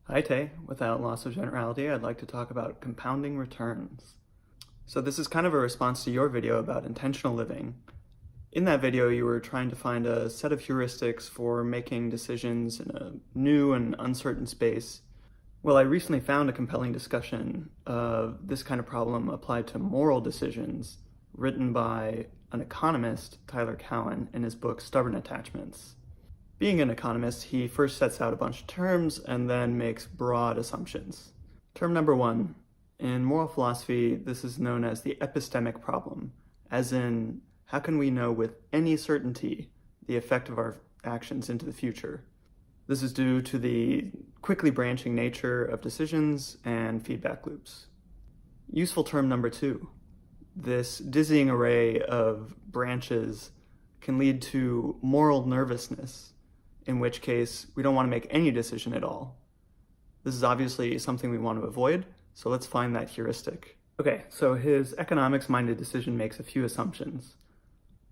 Hi Tay, without loss of generality, I'd like to talk about compounding returns. So this is kind of a response to your video about intentional living. In that video, you were trying to find a set of heuristics for making decisions in a new and uncertain space. Well, I recently found a compelling discussion of this kind of problem applied to moral decisions, written by an economist, Tyler Cowen, in his book Stubborn Attachments. Being an economist, he first sets out a bunch of terms and then makes broad assumptions. Term number one, in moral philosophy, this is known as the epistemic problem, as in, how can we know with any certainty the effect of our actions into the future? This is due to the quickly branching nature of decisions and feedback loops. Useful term number two, this dizzying array of branches can lead to moral nervousness, in which case we don't want to make any decision at all. This is obviously something we want to avoid, so let's find that heuristic. Okay, so his economics-minded decision makes a few assumptions.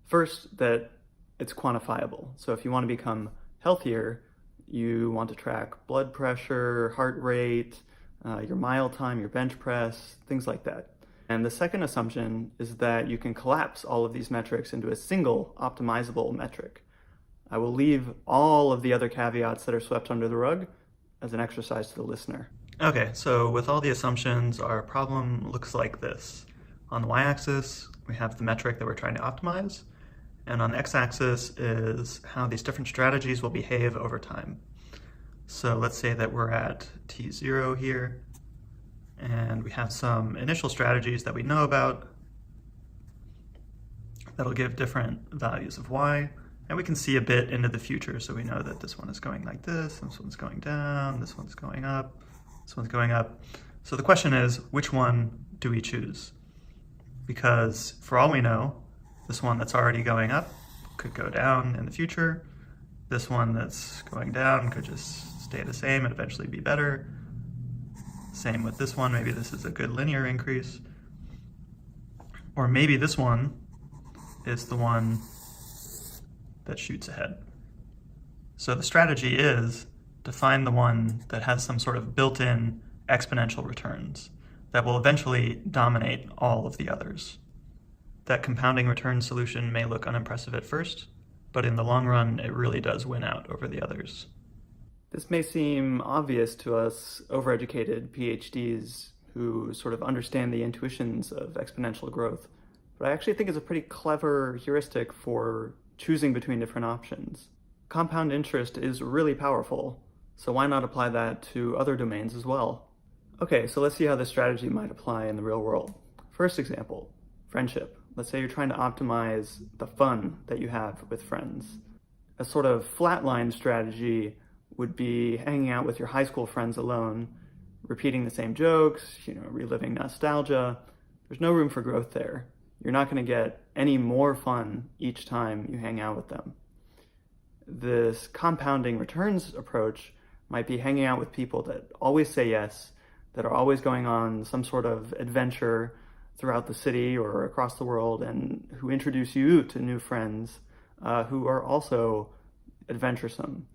First, that it's quantifiable. So if you want to become healthier, you want to track blood pressure, heart rate, your mile time, your bench press, things like that. And the second assumption is that you can collapse all of these metrics into a single optimizable metric. I will leave all of the other caveats that are swept under the rug as an exercise to the listener. Okay, so with all the assumptions, our problem looks like this. On the y-axis, we have the metric that we're trying to optimize, and on the x-axis is how these different strategies will behave over time. So let's say that we're at t0 here, and we have some initial strategies that we know about that'll give different values of y. And we can see a bit into the future, so we know that this one is going like this one's going down, this one's going up, this one's going up. So the question is, which one do we choose? Because for all we know, this one that's already going up could go down in the future. This one that's going down could just stay the same and eventually be better. Same with this one, maybe this is a good linear increase. Or maybe this one is the one that shoots ahead. So the strategy is to find the one that has some sort of built-in exponential returns that will eventually dominate all of the others. That compounding return solution may look unimpressive at first, but in the long run, it really does win out over the others. This may seem obvious to us overeducated PhDs who sort of understand the intuitions of exponential growth, but I actually think it's a pretty clever heuristic for choosing between different options. Compound interest is really powerful, so why not apply that to other domains as well? Okay, so let's see how this strategy might apply in the real world. First example, friendship. Let's say you're trying to optimize the fun that you have with friends. A sort of flatline strategy would be hanging out with your high school friends alone, repeating the same jokes, reliving nostalgia. There's no room for growth there. You're not going to get any more fun each time you hang out with them. This compounding returns approach might be hanging out with people that always say yes, that are always going on some sort of adventure throughout the city or across the world, and who introduce you to new friends who are also adventuresome.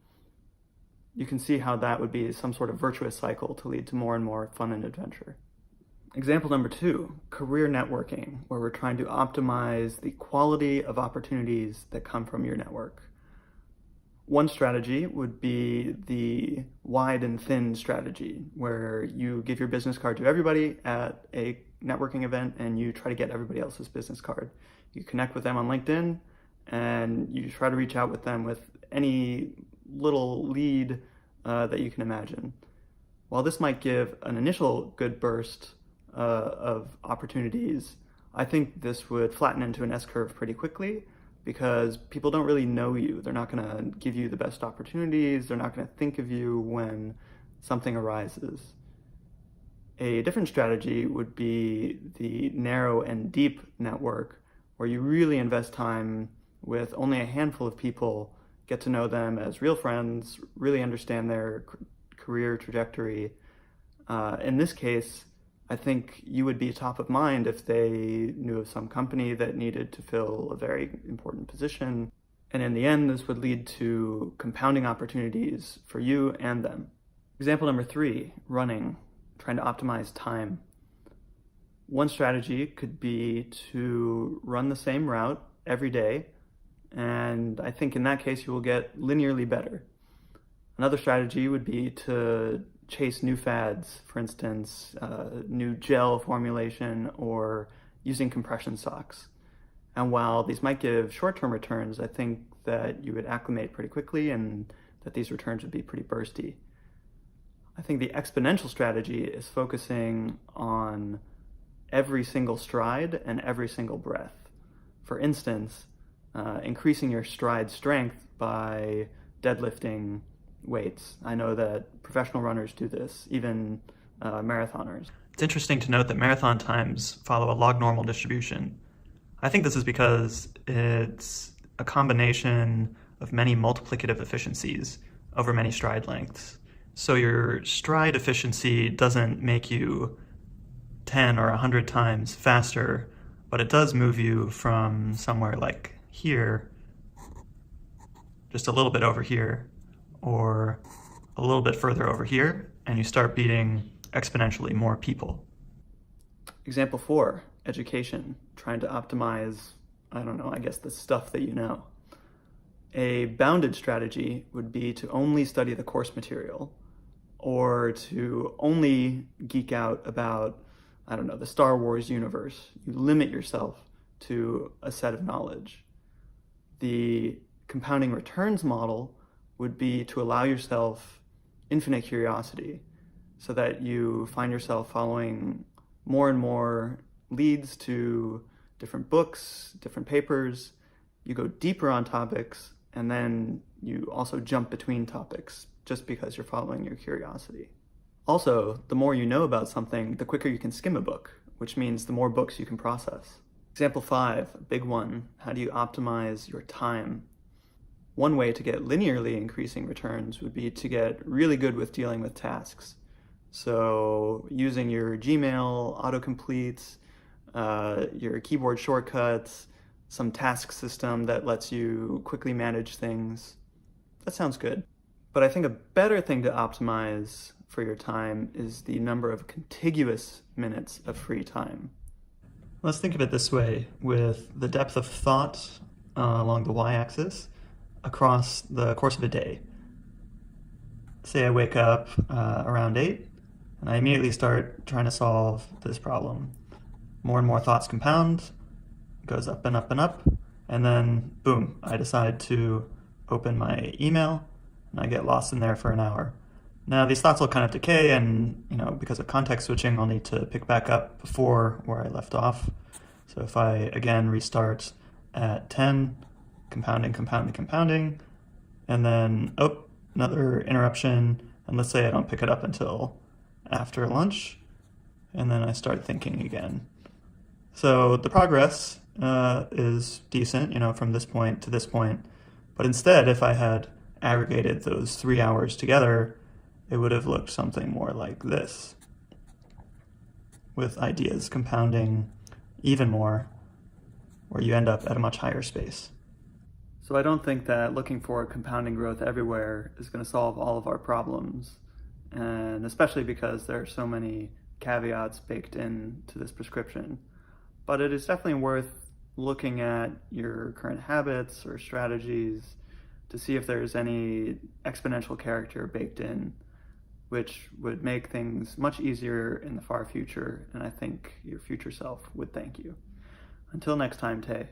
You can see how that would be some sort of virtuous cycle to lead to more and more fun and adventure. Example number two, career networking, where we're trying to optimize the quality of opportunities that come from your network. One strategy would be the wide and thin strategy, where you give your business card to everybody at a networking event and you try to get everybody else's business card. You connect with them on LinkedIn and you try to reach out with them with any little lead that you can imagine. While this might give an initial good burst of opportunities, I think this would flatten into an S-curve pretty quickly because people don't really know you. They're not going to give you the best opportunities. They're not going to think of you when something arises. A different strategy would be the narrow and deep network, where you really invest time with only a handful of people, get to know them as real friends, really understand their career trajectory. In this case, I think you would be top of mind if they knew of some company that needed to fill a very important position. And in the end, this would lead to compounding opportunities for you and them. Example number 3, running, trying to optimize time. One strategy could be to run the same route every day, and I think in that case you will get linearly better. Another strategy would be to chase new fads, for instance, new gel formulation or using compression socks. And while these might give short-term returns, I think that you would acclimate pretty quickly and that these returns would be pretty bursty. I think the exponential strategy is focusing on every single stride and every single breath. For instance, increasing your stride strength by deadlifting weights. I know that professional runners do this, even marathoners. It's interesting to note that marathon times follow a log normal distribution. I think this is because it's a combination of many multiplicative efficiencies over many stride lengths. So your stride efficiency doesn't make you 10 or 100 times faster, but it does move you from somewhere like here, just a little bit over here, or a little bit further over here, and you start beating exponentially more people. Example 4, education, trying to optimize, I guess the stuff that you know. A bounded strategy would be to only study the course material, or to only geek out about, the Star Wars universe. You limit yourself to a set of knowledge. The compounding returns model would be to allow yourself infinite curiosity so that you find yourself following more and more leads to different books, different papers. You go deeper on topics, and then you also jump between topics just because you're following your curiosity. Also, the more you know about something, the quicker you can skim a book, which means the more books you can process. Example 5, a big one, how do you optimize your time? One way to get linearly increasing returns would be to get really good with dealing with tasks. So using your Gmail, autocompletes, your keyboard shortcuts, some task system that lets you quickly manage things. That sounds good. But I think a better thing to optimize for your time is the number of contiguous minutes of free time. Let's think of it this way, with the depth of thought along the y-axis across the course of a day. Say I wake up around 8, and I immediately start trying to solve this problem. More and more thoughts compound, goes up and up and up, and then boom, I decide to open my email, and I get lost in there for an hour. Now these thoughts will kind of decay, and because of context switching, I'll need to pick back up before where I left off. So if I again restart at 10, compounding, and then another interruption, and let's say I don't pick it up until after lunch, and then I start thinking again. So the progress is decent, from this point to this point, but instead, if I had aggregated those 3 hours together, it would have looked something more like this, with ideas compounding even more, where you end up at a much higher space. So I don't think that looking for compounding growth everywhere is going to solve all of our problems, and especially because there are so many caveats baked into this prescription. But it is definitely worth looking at your current habits or strategies to see if there's any exponential character baked in, which would make things much easier in the far future, and I think your future self would thank you. Until next time, Tay.